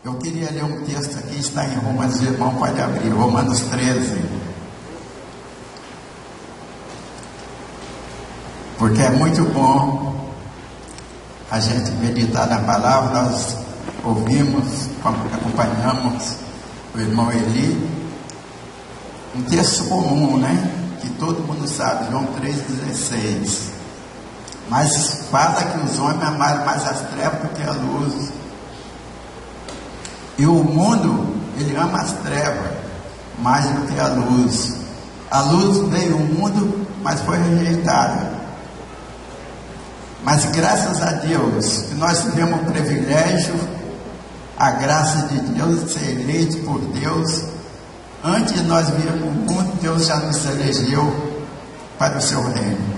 Eu queria ler um texto aqui, está em Romanos, o irmão pode abrir, Romanos 13. Porque é muito bom a gente meditar na palavra. Nós ouvimos, acompanhamos o irmão Eli, um texto comum, né? Que todo mundo sabe, João 3,16. Mas fala que os homens amaram mais as trevas do que a luz. E o mundo, ele ama as trevas mais do que a luz. A luz veio ao mundo, mas foi rejeitada. Mas graças a Deus, que nós tivemos o privilégio, a graça de Deus, ser eleito por Deus. Antes de nós virmos o mundo, Deus já nos elegeu para o seu reino.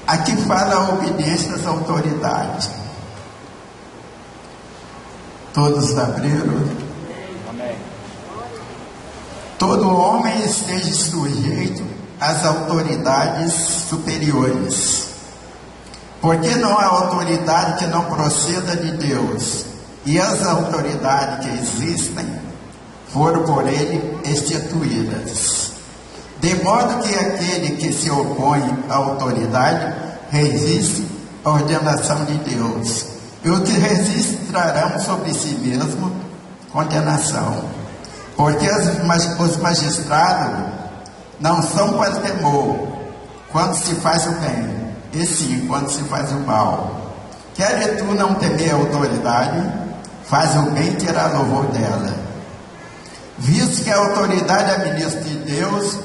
Aqui fala a obediência às autoridades. Todos abriram? Amém. Todo homem esteja sujeito às autoridades superiores, porque não há autoridade que não proceda de Deus, e as autoridades que existem foram por ele instituídas, de modo que aquele que se opõe à autoridade resiste à ordenação de Deus. E o que resiste trarão sobre si mesmo condenação. Porque os magistrados não são para temor quando se faz o bem, e sim quando se faz o mal. Queres tu não temer a autoridade, faz o bem e terá louvor dela. Visto que a autoridade é ministro de Deus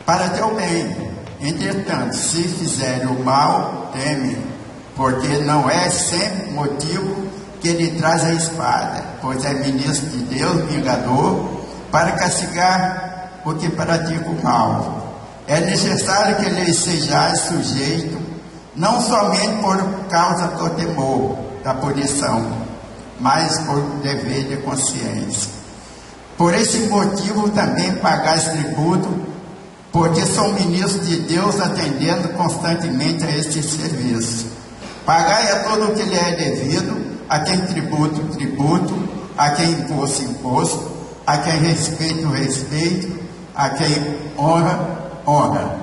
para teu bem. Entretanto, se fizerem o mal, teme, porque não é sempre motivo que ele traz a espada, pois é ministro de Deus, vingador, para castigar o que pratica o mal. É necessário que ele seja sujeito, não somente por causa do temor da punição, mas por dever de consciência. Por esse motivo também pagais tributo, porque são ministros de Deus, atendendo constantemente a este serviço. Pagai a todo o que lhe é devido, a quem tributo, tributo, a quem imposto, imposto, a quem respeito, respeito, a quem honra, honra.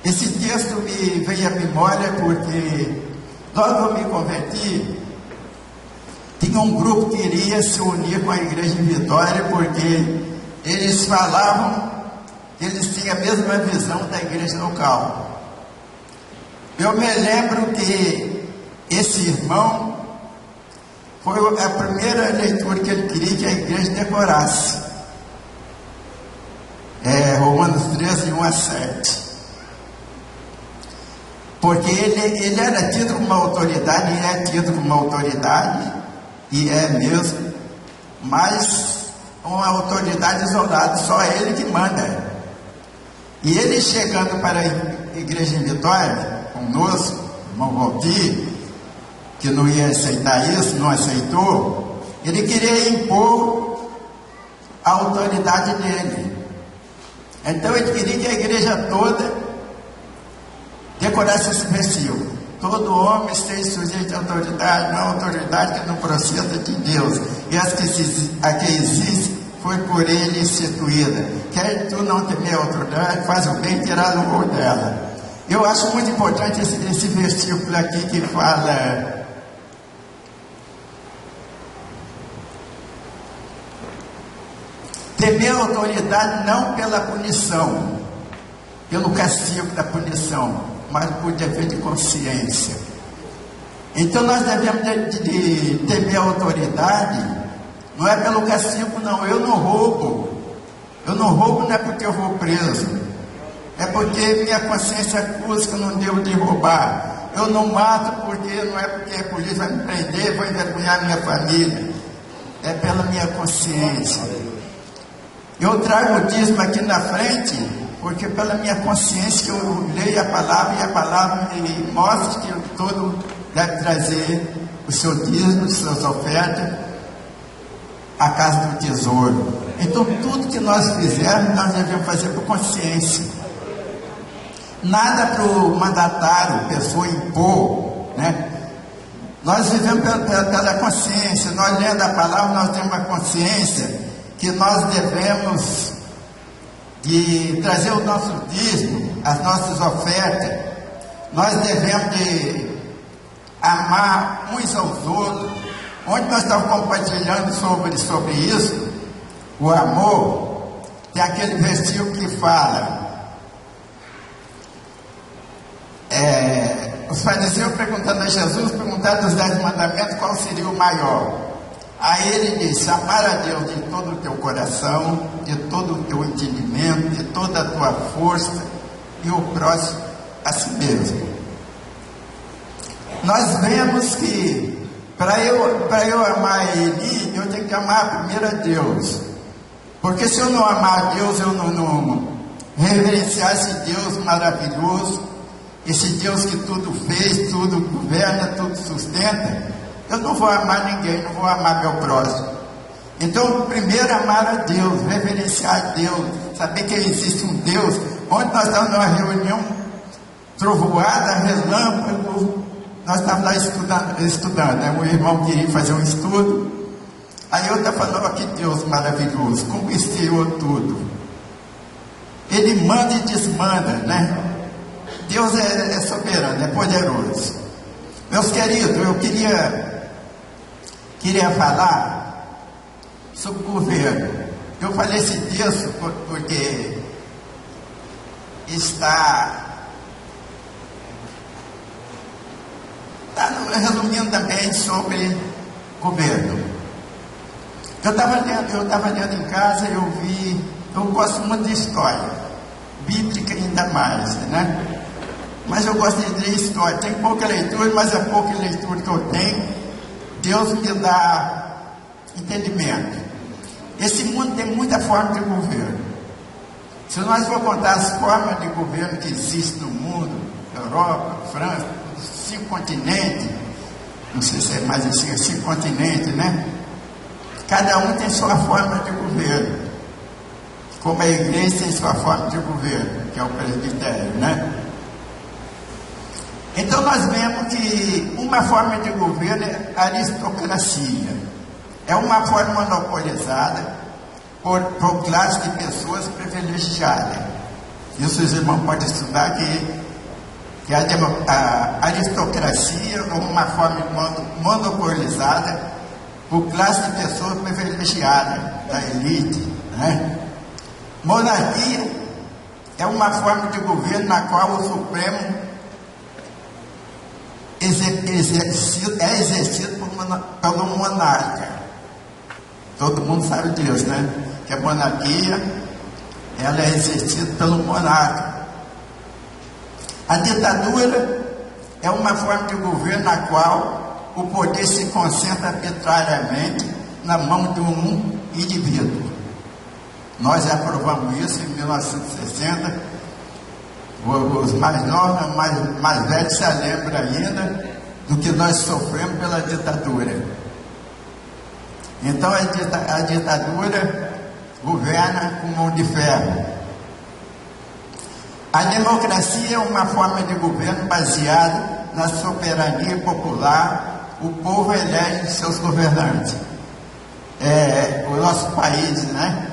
Esse texto me veio à memória porque logo eu me converti, tinha um grupo que iria se unir com a Igreja em Vitória, porque eles falavam que eles tinham a mesma visão da igreja local. Eu me lembro que esse irmão, foi a primeira leitura que ele queria que a igreja decorasse. Romanos 13, 1 a 7. Porque ele era tido como uma autoridade, e é tido como uma autoridade, e é mesmo, mas uma autoridade isolada, só ele que manda. E ele chegando para a igreja em Vitória, conosco, irmão Valdir, que não ia aceitar isso, não aceitou, ele queria impor a autoridade dele. Então ele queria que a igreja toda decorasse esse versículo: todo homem esteja sujeito à autoridade, não autoridade que não proceda de Deus, e a que existe foi por ele instituída. Quer tu não temer a autoridade, faz o bem e terá louvor dela. Eu acho muito importante esse versículo aqui que fala: temer a autoridade não pela punição, pelo castigo da punição, mas por dever de consciência. Então nós devemos de temer a autoridade, não é pelo castigo, não. Eu não roubo não é porque eu vou preso, é porque minha consciência acusa que eu não devo de roubar. Eu não mato porque não é porque a polícia vai me prender, vou envergonhar minha família, é pela minha consciência. Eu trago o dízimo aqui na frente, porque pela minha consciência que eu leio a palavra, e a palavra me mostra que todo deve trazer o seu dízimo, as suas ofertas, à casa do tesouro. Então tudo que nós fizermos, nós devemos fazer por consciência. Nada para o mandatário, pessoa impor, né? Nós vivemos pela consciência. consciência, nós lendo a palavra, nós temos a consciência que nós devemos de trazer o nosso dízimo, as nossas ofertas, nós devemos de amar uns aos outros. Onde nós estamos compartilhando sobre isso, o amor, tem aquele versículo que fala, os fariseus perguntando a Jesus, perguntaram dos 10 mandamentos qual seria o maior. Aí ele disse: amar a Deus de todo o teu coração, de todo o teu entendimento, de toda a tua força, e o próximo a si mesmo. Nós vemos que para eu amar Ele, eu tenho que amar primeiro a Deus. Porque se eu não amar a Deus, eu não reverenciar esse Deus maravilhoso, esse Deus que tudo fez, tudo governa, tudo sustenta, eu não vou amar ninguém, não vou amar meu próximo. Então, primeiro amar a Deus, reverenciar a Deus, saber que existe um Deus. Onde nós estamos numa reunião trovoada, relâmpago, nós estávamos lá estudando, né? O irmão queria fazer um estudo, aí eu estava falando: que Deus maravilhoso, conquistou tudo, Ele manda e desmanda, né? Deus é soberano, é poderoso. Meus queridos, eu queria falar sobre o governo. Eu falei esse texto porque está resumindo também sobre governo. Eu estava lendo em casa, eu gosto muito de história, bíblica ainda mais, né? Mas eu gosto de ler história, tem pouca leitura, mas a pouca leitura que eu tenho, Deus me dá entendimento. Esse mundo tem muita forma de governo. Se nós for contar as formas de governo que existem no mundo, Europa, França, 5 continentes, não sei se é mais assim, 5 continentes, né? Cada um tem sua forma de governo, como a igreja tem sua forma de governo, que é o presbitério, né? Então nós vemos que uma forma de governo é a aristocracia. É uma forma monopolizada por classe de pessoas privilegiadas. Isso os irmãos podem estudar que a aristocracia é uma forma monopolizada por classe de pessoas privilegiadas, da elite, né? Monarquia é uma forma de governo na qual o Supremo é exercido pelo monarca. Todo mundo sabe disso, né? Que a monarquia, ela é exercida pelo monarca. A ditadura é uma forma de governo na qual o poder se concentra arbitrariamente na mão de um indivíduo. Nós aprovamos isso em 1960. Os mais novos, mais velhos se lembram ainda do que nós sofremos pela ditadura. Então a ditadura governa com mão de ferro. A democracia é uma forma de governo baseada na soberania popular. O povo elege seus governantes. O nosso país, né?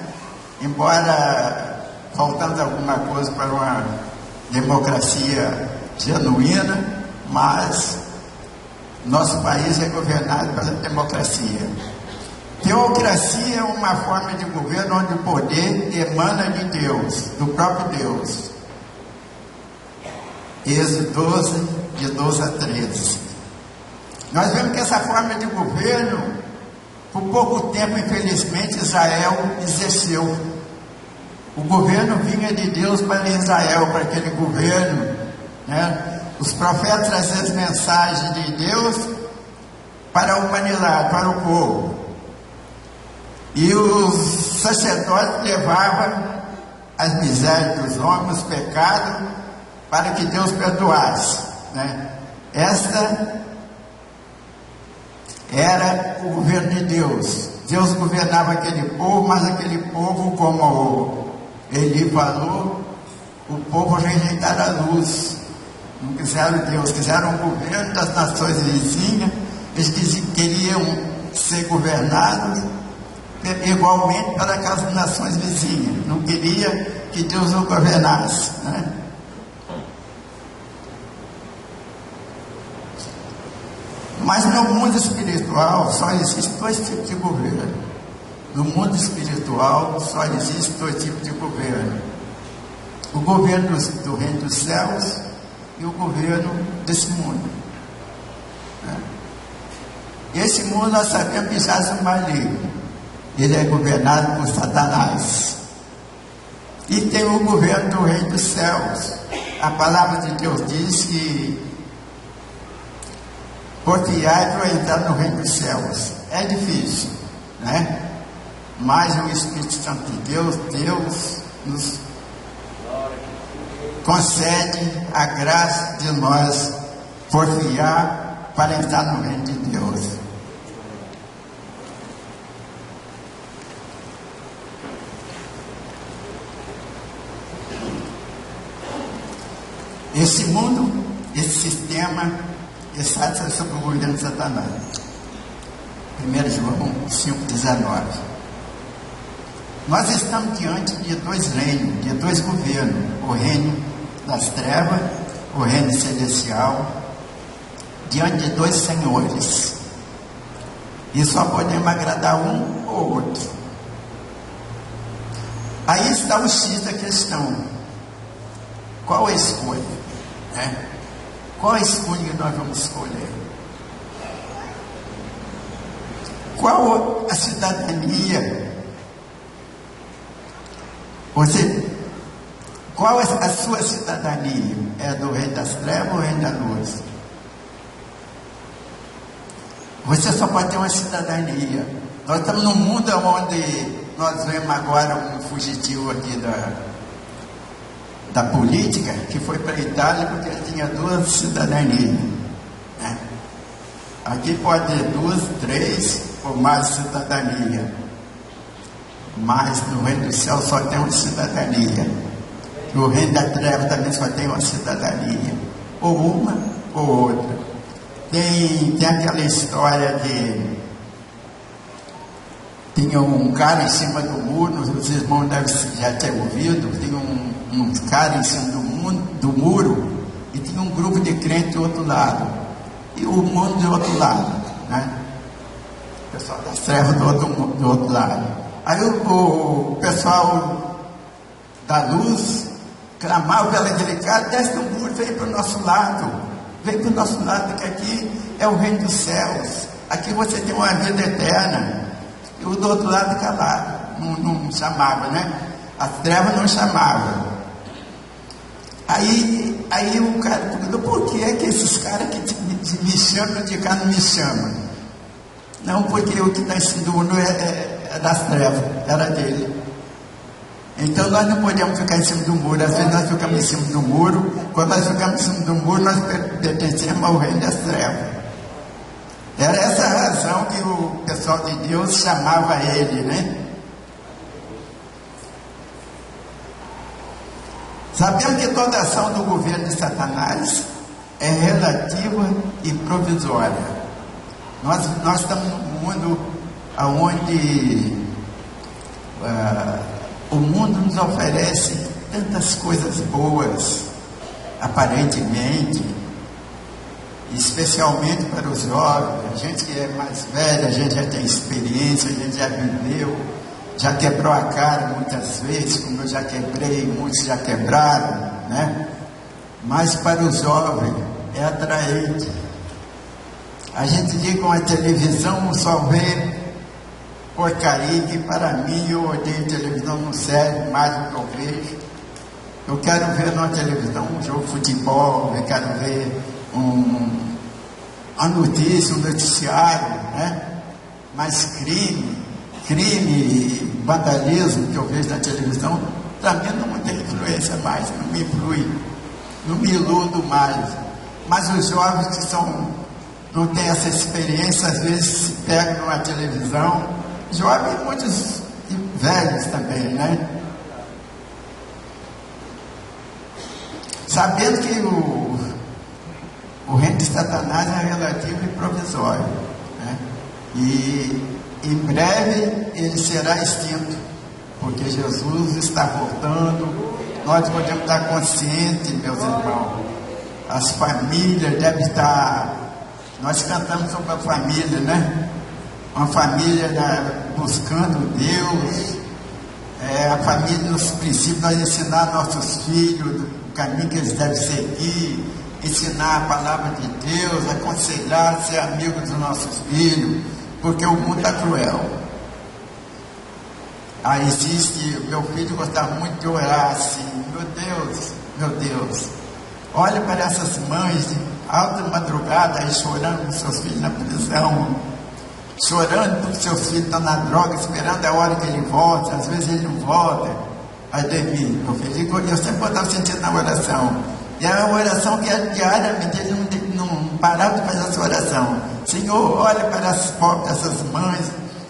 Embora faltando alguma coisa para uma democracia genuína, mas nosso país é governado pela democracia. Teocracia é uma forma de governo onde o poder emana de Deus, do próprio Deus. Êxodo 12, de 12 a 13. Nós vemos que essa forma de governo, por pouco tempo, infelizmente, Israel exerceu. O governo vinha de Deus para Israel, para aquele governo, né? Os profetas traziam as mensagens de Deus para a humanidade, para o povo. E os sacerdotes levavam as misérias dos homens, os pecados, para que Deus perdoasse, né? Esta era o governo de Deus. Deus governava aquele povo, mas aquele povo, como Eli falou, o povo rejeitaram a luz, não quiseram Deus, quiseram o governo das nações vizinhas. Eles queriam ser governado igualmente para aquelas nações vizinhas. Não queria que Deus o governasse, né? Mas no mundo espiritual só existem dois tipos de governo. No mundo espiritual só existem dois tipos de governo: o governo do reino dos céus e o governo desse mundo, né? Esse mundo nós sabemos que já é maligno. Ele é governado por Satanás. E tem o governo do reino dos céus. A palavra de Deus diz que porfiai para entrar no reino dos céus. É difícil, né? Mas o Espírito Santo de Deus nos concede a graça de nós porfiar para entrar no reino de Deus. Esse mundo, esse sistema, está sob o governo de Satanás. 1 João 5,19. Nós estamos diante de dois reinos, de dois governos: o reino das trevas, o reino celestial, diante de dois senhores. E só podemos agradar um ou outro. Aí está o X da questão. Qual a escolha? Né? Qual a escolha que nós vamos escolher? Qual a cidadania? Qual é a sua cidadania? É do reino das trevas ou reino da luz? Você só pode ter uma cidadania. Nós estamos num mundo onde nós vemos agora um fugitivo aqui da política, que foi para a Itália porque ele tinha duas cidadanias, né? Aqui pode ter duas, três ou mais cidadania, mas no reino do céu só tem uma cidadania. No reino da treva também só tem uma cidadania, ou uma ou outra. Tem aquela história de tinha um cara em cima do muro, os irmãos devem já ter ouvido. Tinha um cara em cima do muro, e tinha um grupo de crentes do outro lado, e o mundo do outro lado, né? O pessoal das trevas do outro lado. Aí o pessoal da luz clamava pela aquele cara: desce do muro, vem para o nosso lado, vem para o nosso lado, que aqui é o reino dos céus, aqui você tem uma vida eterna. E o do outro lado calado, não chamava, né? As trevas não chamavam. Aí o cara perguntou: por que é que esses caras que me chamam de cá não me chamam? Não, porque o que está em cima do mundo é das trevas, era dele. Então nós não podemos ficar em cima do muro. Às vezes nós ficamos em cima do muro. Quando nós ficamos em cima do muro, nós pertencemos ao reino das trevas. Era essa a razão que o pessoal de Deus chamava ele, né? Sabemos que toda ação do governo de Satanás é relativa e provisória. Nós estamos num mundo onde o mundo nos oferece tantas coisas boas, aparentemente, especialmente para os jovens. A gente que é mais velha, a gente já tem experiência, a gente já viveu, já quebrou a cara muitas vezes, como eu já quebrei, muitos já quebraram, né? Mas para os jovens é atraente. A gente liga uma televisão, só vê porcaria, que para mim, eu odeio televisão, não serve mais do que eu vejo. Eu quero ver numa televisão um jogo de futebol, eu quero ver uma notícia, um noticiário, né? Mas crime, vandalismo que eu vejo na televisão, para mim não tem influência mais, não me influi, não me iludo mais. Mas os jovens que não têm essa experiência, às vezes se pegam numa televisão, jovens e muitos velhos também, né? Sabendo que o reino de Satanás é relativo e provisório, né? E em breve ele será extinto, porque Jesus está voltando. Nós podemos estar conscientes, meus irmãos. As famílias devem estar. Nós cantamos sobre a família, né? Uma família buscando Deus. A família, nos princípios, nós ensinar nossos filhos o caminho que eles devem seguir, ensinar a palavra de Deus, aconselhar, ser amigo dos nossos filhos, porque o mundo está cruel. Aí existe, meu filho gostava muito de orar assim: meu Deus, olha para essas mães de alta madrugada aí chorando com seus filhos na prisão, chorando porque seus filhos estão na droga, esperando a hora que ele volte. Às vezes ele não volta. Aí Demi, meu filho, eu sempre estava sentindo na oração, e é uma oração que é diariamente, ele não parava de fazer essa oração: Senhor, olha para essas pobres, essas mães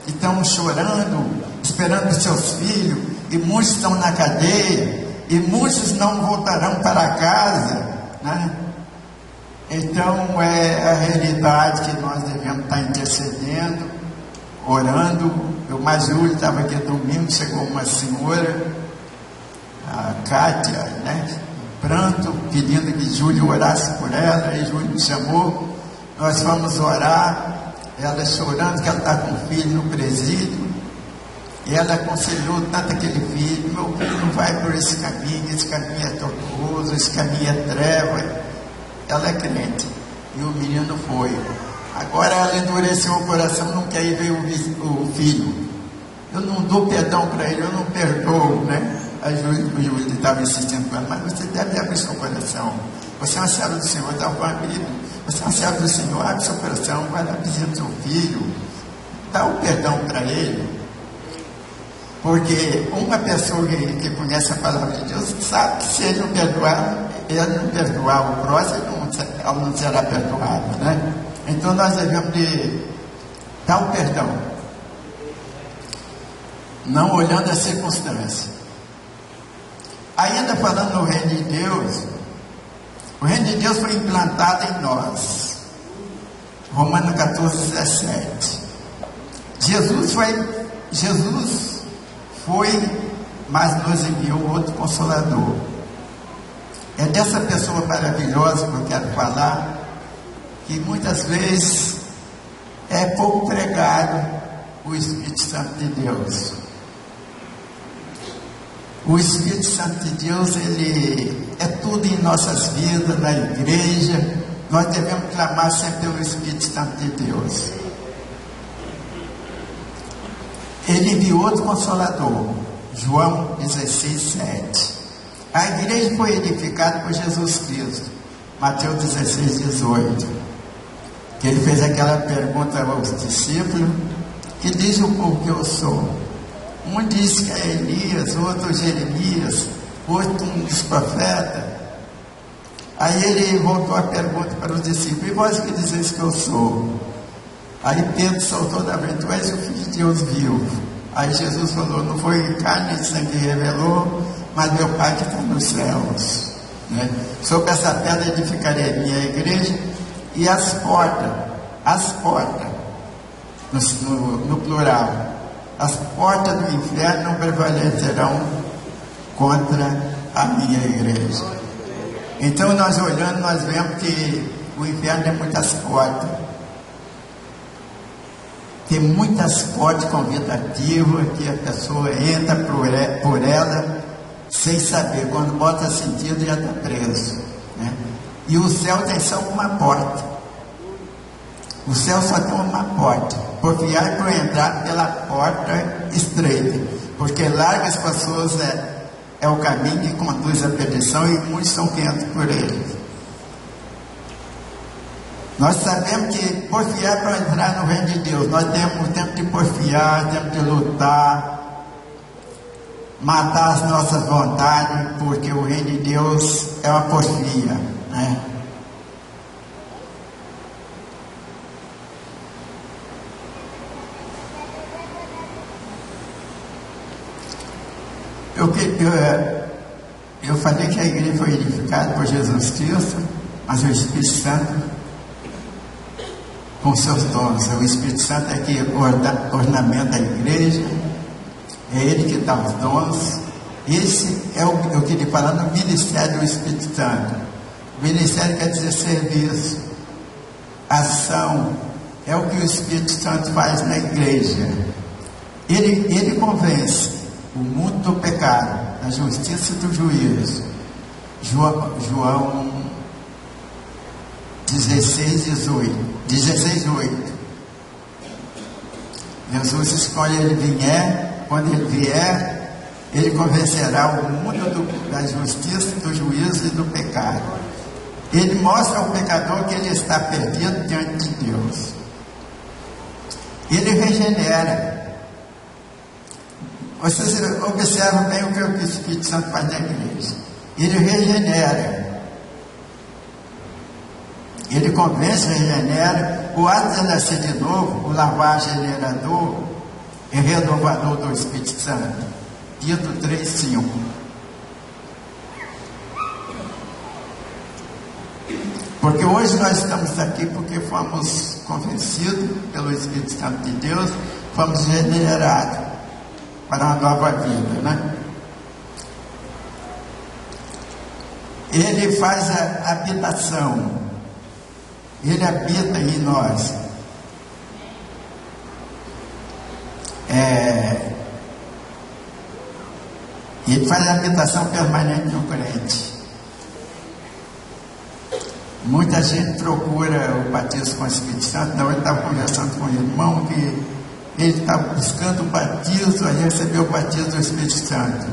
que estão chorando, esperando os seus filhos, e muitos estão na cadeia, e muitos não voltarão para casa, né? Então é a realidade que nós devemos estar intercedendo, orando. O mais Júlio estava aqui domingo, chegou uma senhora, a Kátia, né, pranto, pedindo que Júlio orasse por ela, e Júlio me chamou, nós fomos orar, ela chorando que ela está com o filho no presídio, e ela aconselhou tanto aquele filho: meu filho não vai por esse caminho é tortuoso, esse caminho é treva. Ela é crente, e o menino foi. Agora ela endureceu o coração, não quer ir ver o filho. Eu não dou perdão para ele, eu não perdoo, né? A Júlia estava insistindo com ela: mas você deve abrir seu coração. Você é uma serva do Senhor, estava com a vida. Você é uma serva do Senhor, abre seu coração, vai lá visitar seu filho, dá o perdão para ele. Porque uma pessoa que conhece a palavra de Deus sabe que se ele não perdoar o próximo, ela não será perdoada, né? Então nós devemos de dar o perdão, não olhando as circunstâncias. Ainda falando no reino de Deus, o reino de Deus foi implantado em nós. Romanos 14:17. Jesus foi, mas nos enviou outro Consolador. É dessa pessoa maravilhosa que eu quero falar, que muitas vezes é pouco pregado: o Espírito Santo de Deus. O Espírito Santo de Deus, ele é tudo em nossas vidas, na igreja. Nós devemos clamar sempre pelo Espírito Santo de Deus. Ele enviou outro Consolador, João 16:7. A igreja foi edificada por Jesus Cristo, Mateus 16:18. Que ele fez aquela pergunta aos discípulos: que diz o povo que eu sou? Um diz que é Elias, outro Jeremias, outro um dos profetas. Aí ele voltou a pergunta para os discípulos: e vós que dizeis que eu sou? Aí Pedro soltou da frente: tu és o Filho de Deus vivo. Aí Jesus falou: não foi carne e sangue que revelou, mas meu Pai que está nos céus, né? Sobre essa pedra edificarei a minha igreja, e as portas, no plural, as portas do inferno não prevalecerão contra a minha igreja. Então nós olhando, nós vemos que o inferno tem muitas portas. Tem muitas portas convidativas que a pessoa entra por ela sem saber. Quando bota sentido, já está preso, né? E o céu tem só uma porta. O céu só tem uma porta. Porfiar por entrar pela porta estreita, porque largas pessoas é o caminho que conduz à perdição, e muitos são que entram por ele. Nós sabemos que porfiar para entrar no reino de Deus, nós temos tempo de porfiar, tempo de lutar, matar as nossas vontades, porque o reino de Deus é uma porfia, né? Eu falei que a igreja foi edificada por Jesus Cristo, mas o Espírito Santo com seus dons. O Espírito Santo é que ornamenta a igreja, é Ele que dá os dons. Esse é o que ele fala no ministério do Espírito Santo. Ministério quer dizer serviço, ação. É o que o Espírito Santo faz na igreja. Ele convence o mundo do pecado, da justiça e do juízo. João 16:8. Jesus diz que quando ele vier, ele convencerá o mundo da justiça, do juízo e do pecado. Ele mostra ao pecador que ele está perdido diante de Deus. Ele regenera. Vocês observam bem o que o Espírito Santo faz na igreja. Ele regenera. Ele convence, regenera. O ato de nascer de novo, o lavar generador e renovador do Espírito Santo. Tito 3:5. Porque hoje nós estamos aqui porque fomos convencidos pelo Espírito Santo de Deus, fomos regenerados para uma nova vida, né? Ele faz a habitação, ele habita em nós. Ele faz a habitação permanente no crente. Muita gente procura o batismo com o Espírito Santo. Na hora eu estava conversando com o irmão que ele está buscando o batismo, a receber o batismo do Espírito Santo,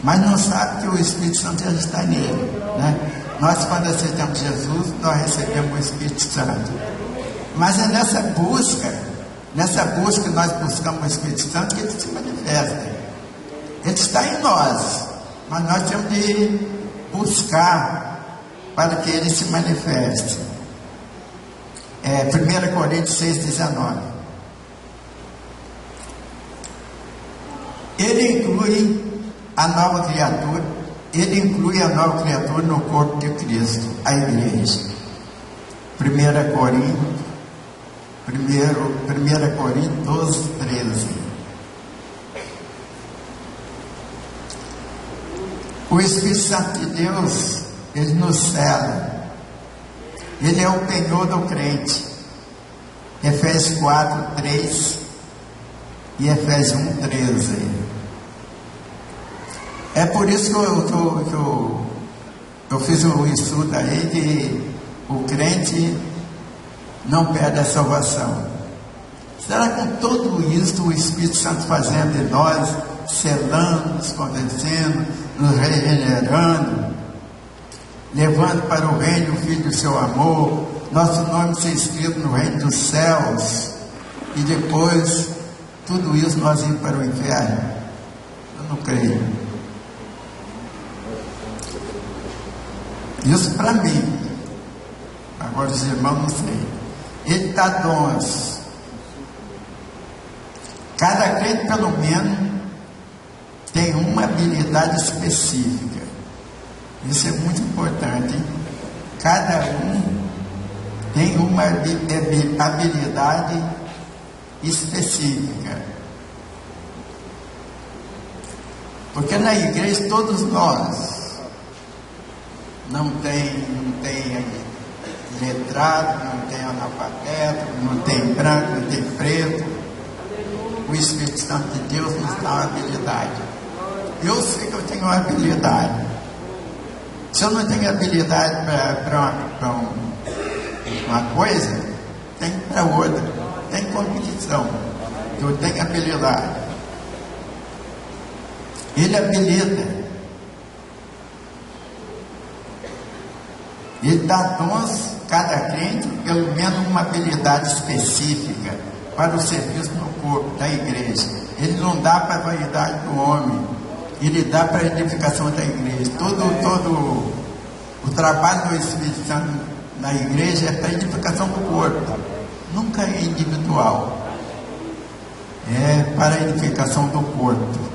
mas não sabe que o Espírito Santo já está nele, né? Nós, quando aceitamos Jesus, nós recebemos o Espírito Santo, mas é nessa busca que nós buscamos o Espírito Santo que ele se manifesta. Ele está em nós, mas nós temos de buscar para que ele se manifeste. 1 Coríntios 6:19. Ele inclui a nova criatura no corpo de Cristo, a igreja. 1 Coríntios 12:13. O Espírito Santo de Deus, ele nos cela. Ele é o penhor do crente. Efésios 4:3 e Efésios 1:13. É por isso que eu fiz um estudo aí que o crente não perde a salvação. Será que com tudo isso o Espírito Santo fazendo em nós, selando, nos convencendo, nos regenerando, levando para o reino o Filho do seu amor, nosso nome ser escrito no reino dos céus, e depois tudo isso nós irmos para o inferno? Eu não creio. Isso para mim. Agora os irmãos não sei. Ele dá dons. Cada crente pelo menos tem uma habilidade específica. Isso é muito importante, hein? Cada um tem uma habilidade específica. Porque na igreja todos nós não tem letrado, não tem analfabeto, não tem branco, não tem preto. O Espírito Santo de Deus nos dá uma habilidade. Eu sei que eu tenho uma habilidade. Se eu não tenho habilidade para uma coisa, tem para outra. Tem competição. Eu tenho habilidade. Ele habilita. Ele dá dons, cada crente, pelo menos uma habilidade específica para o serviço no corpo da igreja. Ele não dá para a vaidade do homem, ele dá para a edificação da igreja. Todo o trabalho do Espírito Santo na igreja é para a edificação do corpo, nunca é individual, é para a edificação do corpo.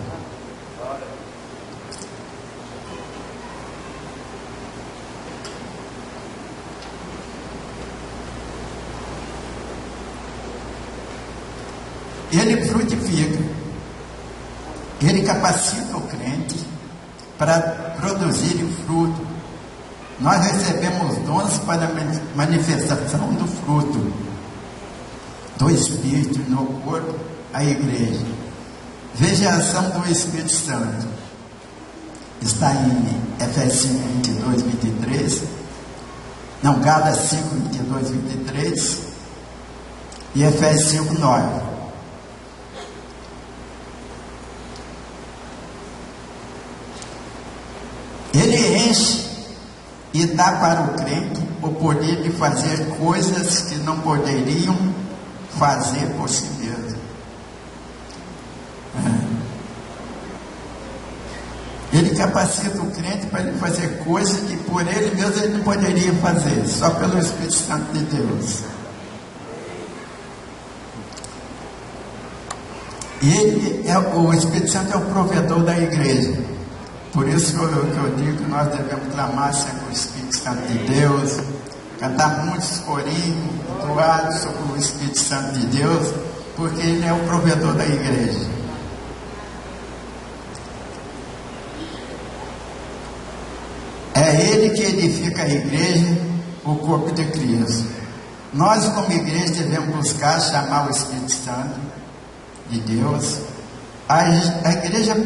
ele frutifica, ele capacita o crente para produzir o fruto. Nós recebemos dons para a manifestação do fruto do Espírito no corpo, a igreja. Veja a ação do Espírito Santo. Está em Efésios 22, 23. Não, Gálatas 5, 22, 23. E Efésios 5, 9. Ele enche e dá para o crente o poder de fazer coisas que não poderiam fazer por si mesmo. Ele capacita o crente para ele fazer coisas que por ele mesmo ele não poderia fazer, só pelo Espírito Santo de Deus. E o Espírito Santo é o provedor da igreja. Por isso que eu digo que nós devemos clamar sempre o Espírito Santo de Deus, cantar muitos corinhos, doados sobre o Espírito Santo de Deus, porque ele é o provedor da igreja. É ele que edifica a igreja, o corpo de Cristo. Nós, como igreja, devemos buscar chamar o Espírito Santo de Deus. A igreja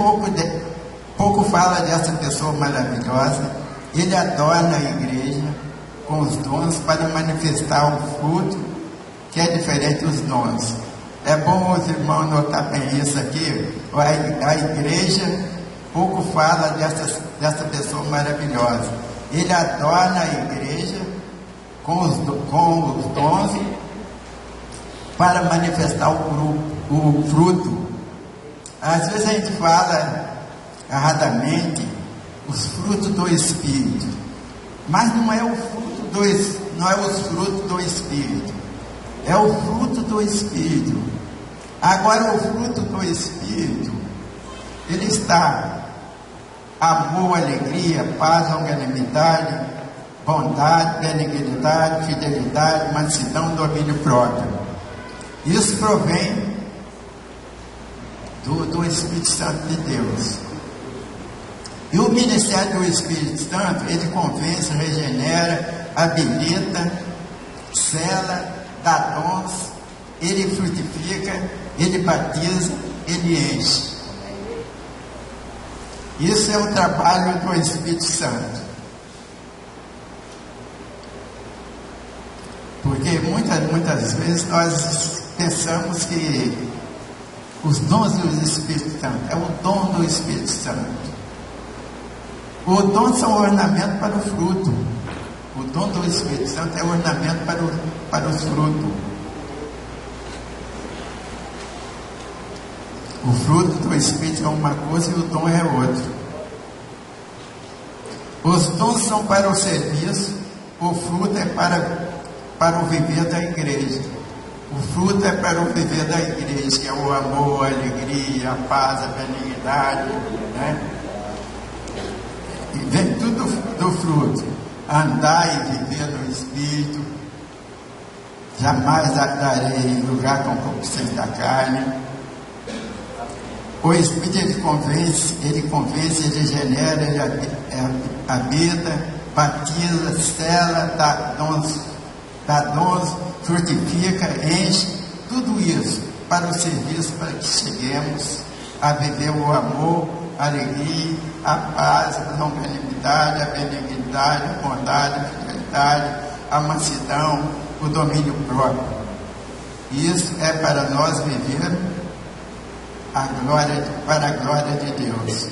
pouco fala dessa pessoa maravilhosa. Ele adorna a igreja com os dons para manifestar o fruto que é diferente dos dons. É bom os irmãos notar bem isso aqui. A igreja pouco fala dessa pessoa maravilhosa. Ele adorna a igreja com os dons para manifestar o fruto. Às vezes a gente fala erradamente os frutos do Espírito, mas não é o fruto não é os frutos do Espírito, é o fruto do Espírito. Agora o fruto do Espírito, ele está amor, alegria, paz, longanimidade, bondade, benignidade, fidelidade, mansidão, domínio próprio. Isso provém do Espírito Santo de Deus. E o ministério do Espírito Santo, ele convence, regenera, habilita, sela, dá dons, ele frutifica, ele batiza, ele enche. Isso é o trabalho do Espírito Santo. Porque muitas vezes nós pensamos que os dons do Espírito Santo é o dom do Espírito Santo. O dom são ornamento para o fruto. O dom do Espírito Santo é ornamento para os frutos. O fruto do Espírito é uma coisa e o dom é outra. Os dons são para o serviço, o fruto é para o viver da igreja. O fruto é para o viver da igreja, que é o amor, a alegria, a paz, a benignidade, né? E vem tudo do fruto. Andar e viver no Espírito. Jamais darei lugar com concupiscência da carne. O Espírito ele convence, ele genera, ele habita, batiza, sela, dá dons, frutifica, enche, tudo isso para o serviço, para que cheguemos a viver o amor, a alegria, a paz, a longanimidade, a benignidade, a bondade, a fidelidade, a mansidão, o domínio próprio. Isso é para nós viver para a glória de Deus.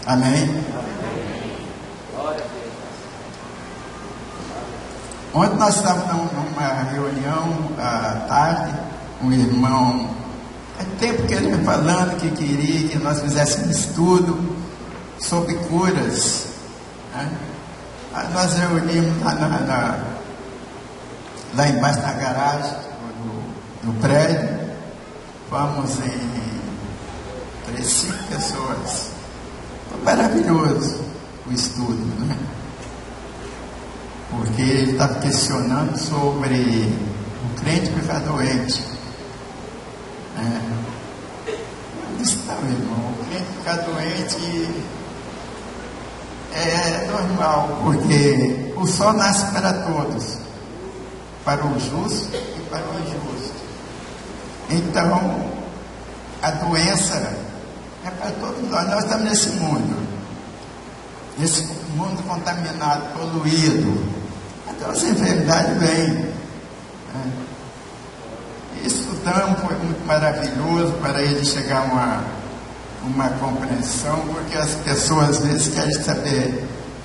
Amém? Ontem nós estávamos numa reunião à tarde, um irmão, há tempo que ele me falando que queria que nós fizéssemos estudo sobre curas, né? Aí nós reunimos lá embaixo na garagem do prédio, fomos em 5 pessoas. Foi maravilhoso o estudo, né? Porque ele estava questionando sobre o crente que fica doente, né? ficar doente é normal, porque o sol nasce para todos, para o justo e para o injusto. Então, a doença é para todos nós. Nós estamos nesse mundo contaminado, poluído. Então, essa enfermidade vem. Estudamos, foi muito maravilhoso para ele chegar a uma compreensão, porque as pessoas às vezes querem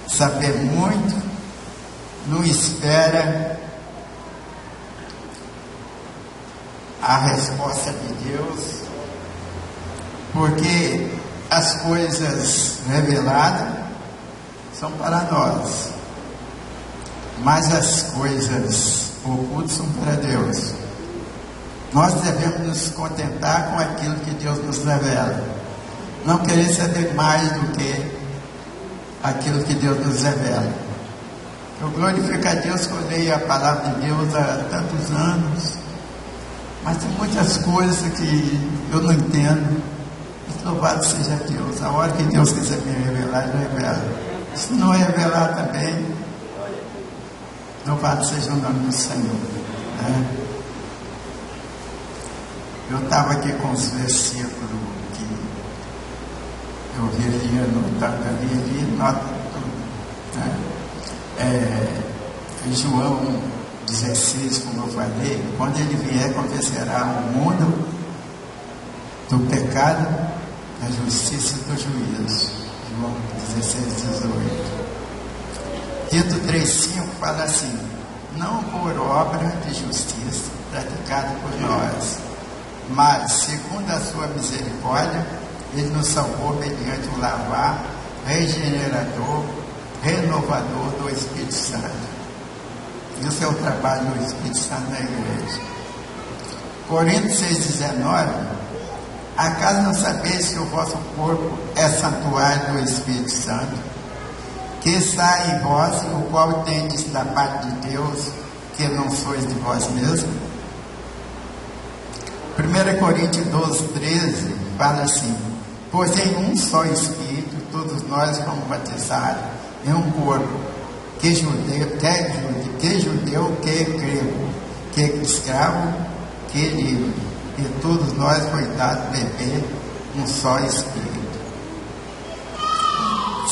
saber muito, não espera a resposta de Deus, porque as coisas reveladas são para nós, mas as coisas ocultas são para Deus. Nós devemos nos contentar com aquilo que Deus nos revela, não querer saber mais do que aquilo que Deus nos revela. Eu glorifico a Deus que eu leio a palavra de Deus há tantos anos, mas tem muitas coisas que eu não entendo. Louvado seja Deus. A hora que Deus quiser me revelar, Ele revela. Se não revelar também, louvado seja o nome do Senhor. Eu estava aqui com os versículos que eu viria anotando ali, nota tudo. João 16, como eu falei, quando ele vier, convencerá o mundo do pecado, da justiça e do juízo. João 16, 18. Tito 3,5 fala assim: não por obra de justiça praticada por nós, mas segundo a sua misericórdia, ele nos salvou mediante o lavar regenerador, renovador do Espírito Santo. Isso é o trabalho do Espírito Santo na igreja. Coríntios 6,19: acaso não sabeis que o vosso corpo é santuário do Espírito Santo, que está em vós, o qual tendes da parte de Deus, que não sois de vós mesmos? 1 Coríntios 12,13 fala assim: pois em um só Espírito todos nós fomos batizados em um corpo, que judeu, que grego, que escravo, que livre, e todos nós foi dado beber um só Espírito.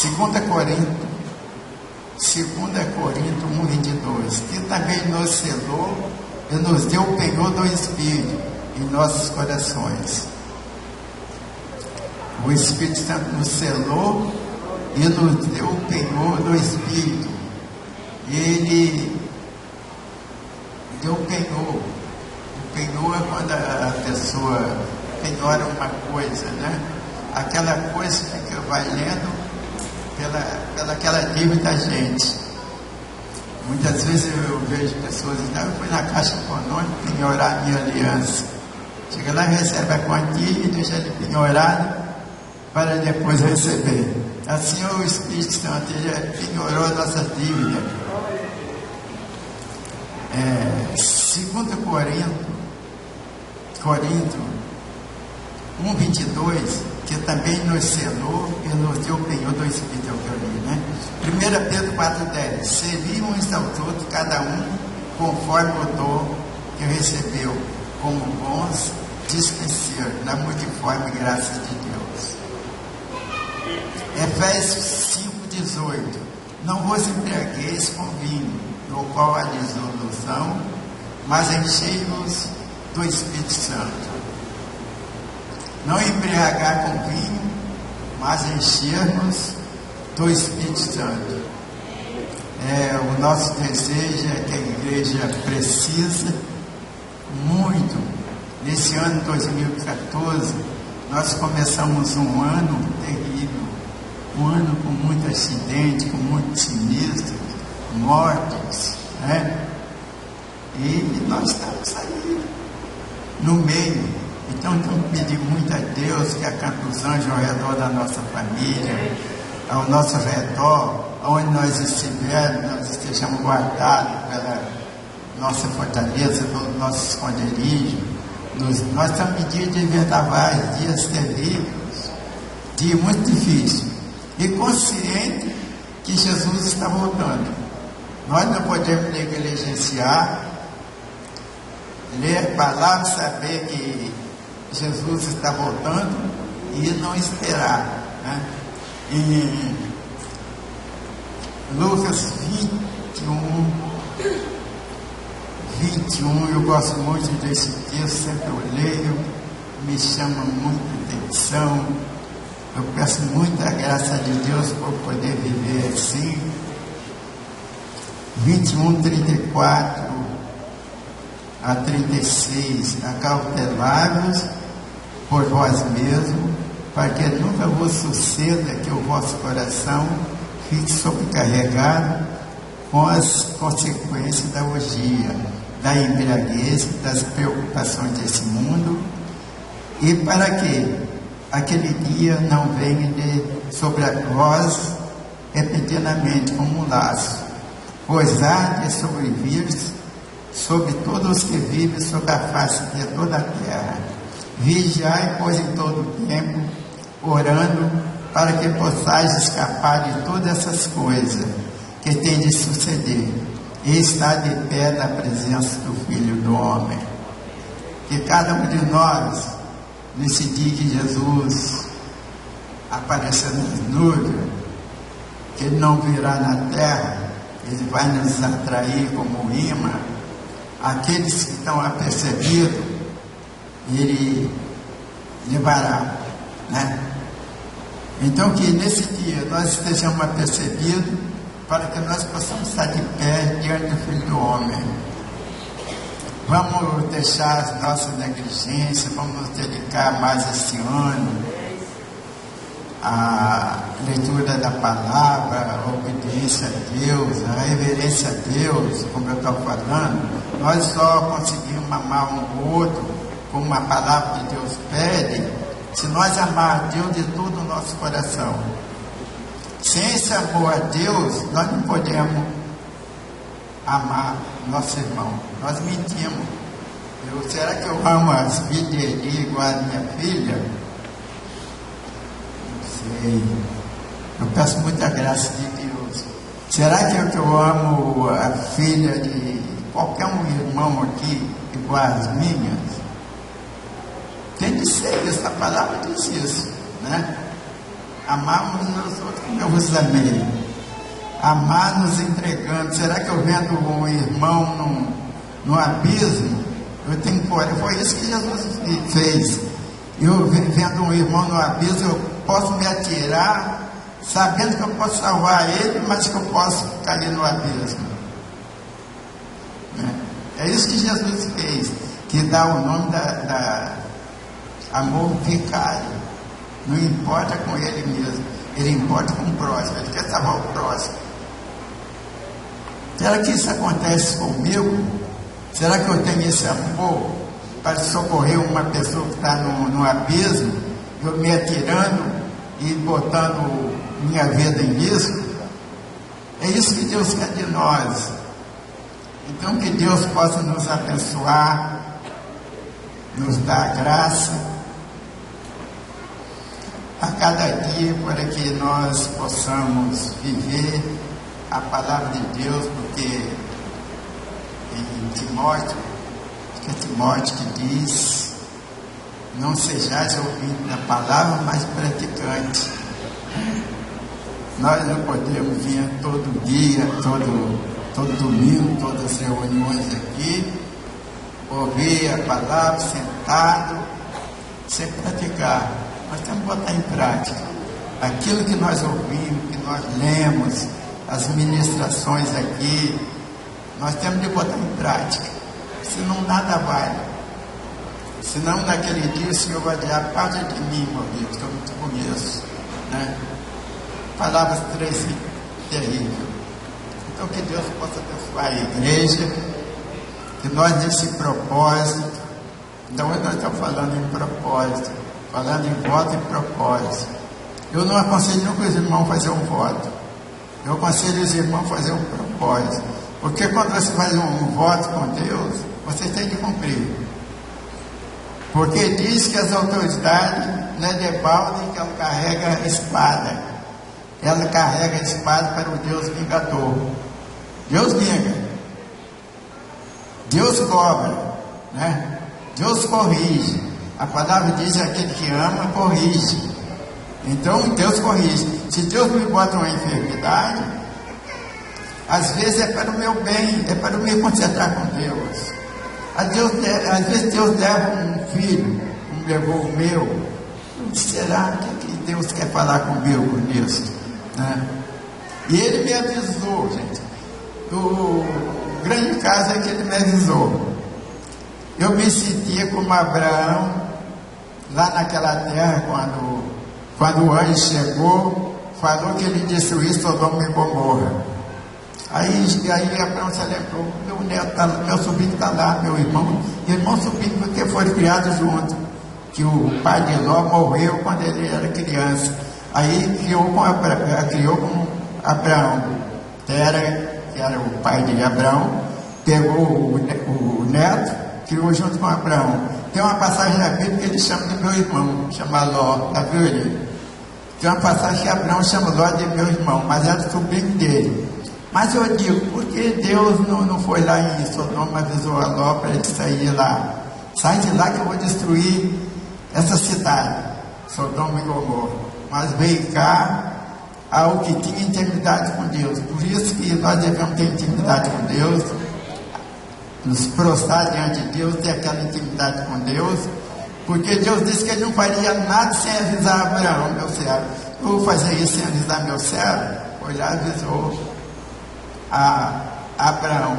2 Coríntios 1,22: que também nos selou e nos deu o penhor do Espírito em nossos corações. O Espírito Santo nos selou e nos deu o penhor do Espírito. Ele deu o penhor. O penhor é quando a pessoa penhora uma coisa, né? Aquela coisa que vai lendo pela aquela dívida da gente. Muitas vezes eu vejo pessoas dizendo: eu fui na Caixa Econômica penhorar a minha aliança. Chega lá, recebe a quantia e deixa ele penhorado para depois receber. Assim o Espírito Santo, ele penhorou a nossa dívida. 2 Coríntios 1,22, que também nos selou e nos deu o penhor do Espírito, é o que eu li, né? 1 Pedro 4,10: serviam uns aos outros, cada um conforme o dom que recebeu, como bons dispenseiros na multiforme graça de Deus. Efésios 5,18: não vos embriagueis com vinho, no qual há dissolução, mas enchei-vos do Espírito Santo. Não embriagar com vinho, mas encher-nos do Espírito Santo. O nosso desejo é que a igreja precisa muito. Nesse ano 2014, nós começamos um ano terrível, um ano com muito acidente, com muito sinistro, mortes, né? E nós estamos aí no meio. Então temos que pedir muito a Deus que acampe os anjos ao redor da nossa família, ao nosso redor, onde nós estivermos, nós estejamos guardados pela nossa fortaleza, pelo nosso esconderijo. Nós estamos em dias de vendavais, dias terríveis. dia muito difícil, e consciente que Jesus está voltando. Nós não podemos negligenciar, ler a palavra, saber que Jesus está voltando e não esperar, né? Em Lucas 21, eu gosto muito desse texto, sempre eu leio, me chama muita atenção. Eu peço muita graça de Deus por poder viver assim. 21, 34 a 36. Acautelai-vos por vós mesmos, para que nunca vos suceda que o vosso coração fique sobrecarregado com as consequências da orgia, da embriaguez, das preocupações desse mundo, e para que aquele dia não venha sobre vós repentinamente como um laço, pois há de sobrevir sobre todos os que vivem sobre a face de toda a terra. Vigiai, pois, em todo o tempo, orando, para que possais escapar de todas essas coisas que tem de suceder, e estar de pé na presença do Filho do Homem. Que cada um de nós, nesse dia que Jesus aparecer nas nuvens, que Ele não virá na terra, Ele vai nos atrair como imã, aqueles que estão apercebidos, Ele levará, né? Então que nesse dia nós estejamos apercebidos, para que nós possamos estar de pé diante do Filho do Homem. Vamos deixar as nossas negligências, vamos nos dedicar mais esse ano à leitura da palavra, à obediência a Deus, à reverência a Deus, como eu estou falando. Nós só conseguimos amar um ao outro, como a palavra de Deus pede, se nós amar a Deus de todo o nosso coração. Sem esse amor a Deus, nós não podemos amar nosso irmão. Nós mentimos. Será que eu amo as filhas dele igual a minha filha? Não sei. Eu peço muita graça de Deus. Será que eu amo a filha de qualquer um irmão aqui igual às minhas? Tem de ser, essa palavra diz isso, né? Amarmos os outros como eu vos amei. Amar nos entregando. Será que eu vendo um irmão no abismo, eu tenho coragem? Foi isso que Jesus fez. Eu vendo um irmão no abismo, eu posso me atirar, sabendo que eu posso salvar ele, mas que eu posso cair no abismo. É isso que Jesus fez, que dá o nome da amor vicário. Não importa com ele mesmo, ele importa com o próximo, ele quer salvar o próximo. Será que isso acontece comigo? Será que eu tenho esse amor para socorrer uma pessoa que está no abismo, eu me atirando e botando minha vida em risco? É isso que Deus quer de nós. Então que Deus possa nos abençoar, nos dar graça a cada dia, para que nós possamos viver a palavra de Deus, porque em Timóteo, que é Timóteo que diz: não sejais ouvintes da palavra, mas praticante. Nós não podemos vir todo dia, todo domingo, todas as reuniões aqui, ouvir a palavra sentado, sem praticar. Nós temos que botar em prática aquilo que nós ouvimos, que nós lemos, as ministrações aqui, nós temos de botar em prática, senão nada vale. Senão naquele dia o Senhor vai dizer: aparta de mim, meu Deus, que eu não te conheço, né? Palavras terríveis. Então que Deus possa abençoar a igreja, que nós nesse propósito, então nós estamos falando em propósito, falando em voto e propósito. Eu não aconselho nunca os irmãos fazer um voto, eu aconselho os irmãos fazer um propósito, porque quando você faz um voto com Deus, você tem de cumprir. Porque diz que as autoridades não é de balde que ela carrega a espada. Ela carrega a espada para o Deus vingador. Deus vinga. Deus cobra, né? Deus corrige. A palavra diz: aquele que ama, corrige. Então Deus corrige. Se Deus me bota uma enfermidade, às vezes é para o meu bem, é para eu me concentrar com Deus. Às vezes Deus leva um filho, levou o meu. Será que Deus quer falar comigo nisso? Né? E ele me avisou, gente. O grande caso é que ele me avisou. Eu me sentia como Abraão, lá naquela terra, quando o anjo chegou, falou que ele destruísse Sodoma e Gomorra. Aí Abraão se lembrou: meu neto tá, meu sobrinho está lá, meu irmão sobrinho, porque foram criados juntos. Que o pai de Ló morreu quando ele era criança. Aí criou com Abraão. Tera, que era o pai de Abraão, pegou o neto, criou junto com Abraão. Tem uma passagem na Bíblia que ele chama de meu irmão, chama Ló, tá vendo ele? Tem uma passagem que Abraão chama Ló de meu irmão, mas era sobrinho dele. Mas eu digo, por que Deus não foi lá em Sodoma, avisou a Ló para ele sair lá? Sai de lá que eu vou destruir essa cidade, Sodoma e Gomorra. Mas veio cá ao que tinha intimidade com Deus. Por isso que nós devemos ter intimidade com Deus, nos prostrar diante de Deus, ter aquela intimidade com Deus, porque Deus disse que ele não faria nada sem avisar Abraão, meu servo. Eu vou fazer isso sem avisar meu servo? Foi lá, avisou a Abraão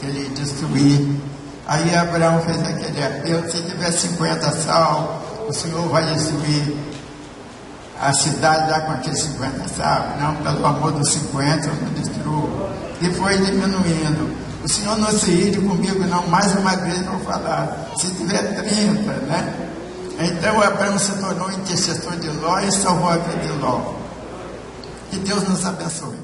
que ele ia destruir. Aí Abraão fez aquele apelo: se tiver 50 sal, o Senhor vai destruir a cidade lá com aqueles 50 sal? Não, pelo amor dos 50 eu não destruo. E foi diminuindo. O Senhor não se ire comigo não, mais uma vez eu vou falar, se tiver 30, né? Então Abraão se tornou intercessor de Ló e salvou a vida de Ló. Que Deus nos abençoe.